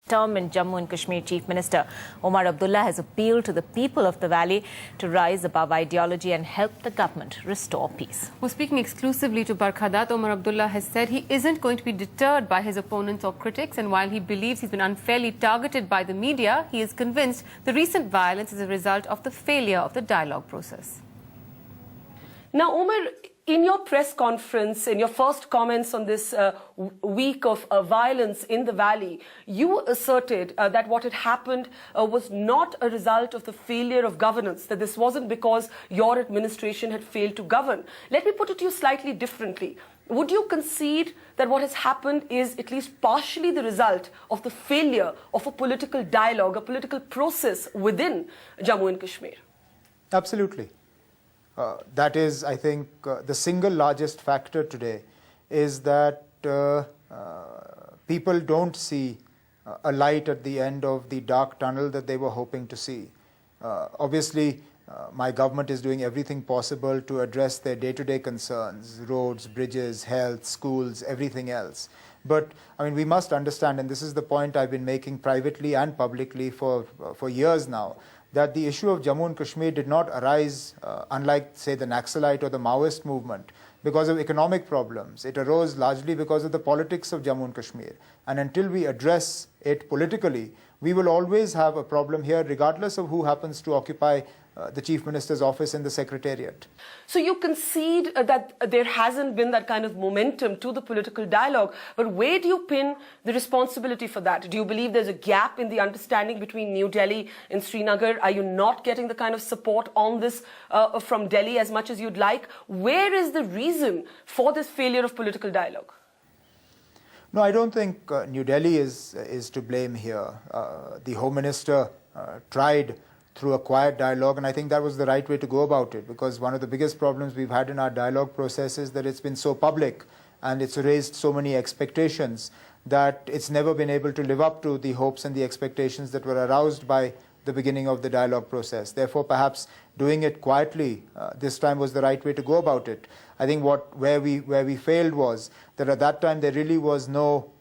determined Jammu and Kashmir Chief Minister Omar Abdullah has appealed to the people of the valley to rise above ideology and help the government restore peace. Well, speaking exclusively to Barkhadat, Omar Abdullah has said he isn't going to be deterred by his opponents or critics, and while he believes he's been unfairly targeted by the media, he is convinced the recent violence is a result of the failure of the dialogue process. Now, Omar, in your press conference, in your first comments on this week of violence in the valley, you asserted that what had happened was not a result of the failure of governance, that this wasn't because your administration had failed to govern. Let me put it to you slightly differently. Would you concede that what has happened is at least partially the result of the failure of a political dialogue, a political process within Jammu and Kashmir? Absolutely. That is, I think, the single largest factor today is that people don't see a light at the end of the dark tunnel that they were hoping to see. Obviously, my government is doing everything possible to address their day-to-day concerns, roads, bridges, health, schools, everything else. But, I mean, we must understand, and this is the point I've been making privately and publicly for years now, that the issue of Jammu and Kashmir did not arise, unlike, say, the Naxalite or the Maoist movement, because of economic problems. It arose largely because of the politics of Jammu and Kashmir. And until we address it politically, we will always have a problem here, regardless of who happens to occupy the Chief Minister's office in the Secretariat. So you concede that there hasn't been that kind of momentum to the political dialogue, but where do you pin the responsibility for that? Do you believe there's a gap in the understanding between New Delhi and Srinagar? Are you not getting the kind of support on this from Delhi as much as you'd like? Where is the reason for this failure of political dialogue? No, I don't think New Delhi is to blame here. The Home Minister tried through a quiet dialogue, and I think that was the right way to go about it, because one of the biggest problems we've had in our dialogue process is that it's been so public and it's raised so many expectations that it's never been able to live up to the hopes and the expectations that were aroused by the beginning of the dialogue process. Therefore, perhaps doing it quietly this time was the right way to go about it. I think where we failed was that at that time there really was no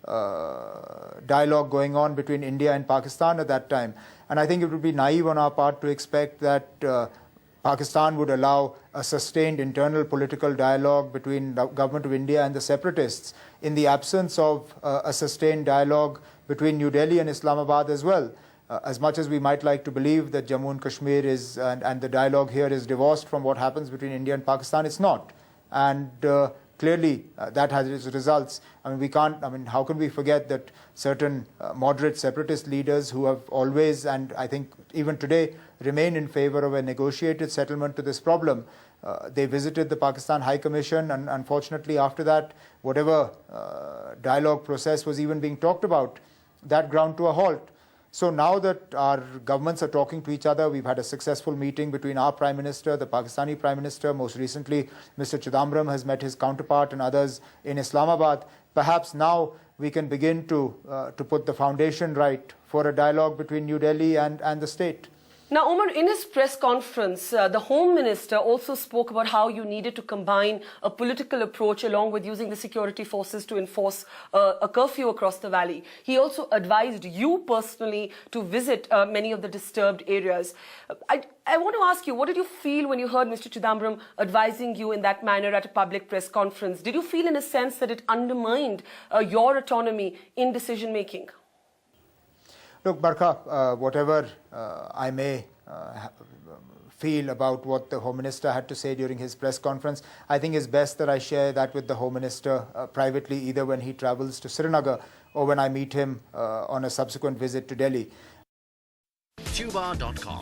dialogue going on between India and Pakistan at that time. And I think it would be naive on our part to expect that Pakistan would allow a sustained internal political dialogue between the government of India and the separatists in the absence of a sustained dialogue between New Delhi and Islamabad as well. As much as we might like to believe that Jammu and Kashmir is, and the dialogue here is divorced from what happens between India and Pakistan, it's not. And clearly, that has its results. I mean, how can we forget that certain moderate separatist leaders who have always, and I think even today, remain in favor of a negotiated settlement to this problem. They visited the Pakistan High Commission, and unfortunately after that, whatever dialogue process was even being talked about, that ground to a halt. So now that our governments are talking to each other, we've had a successful meeting between our Prime Minister, the Pakistani Prime Minister. Most recently, Mr. Chidambaram has met his counterpart and others in Islamabad. Perhaps now we can begin to put the foundation right for a dialogue between New Delhi and the state. Now, Omar, in his press conference, the Home Minister also spoke about how you needed to combine a political approach along with using the security forces to enforce a curfew across the valley. He also advised you personally to visit many of the disturbed areas. I want to ask you, what did you feel when you heard Mr. Chidambaram advising you in that manner at a public press conference? Did you feel in a sense that it undermined your autonomy in decision-making? Look, Barkha, whatever I may feel about what the Home Minister had to say during his press conference, I think it's best that I share that with the Home Minister privately, either when he travels to Srinagar or when I meet him on a subsequent visit to Delhi. Tuba.com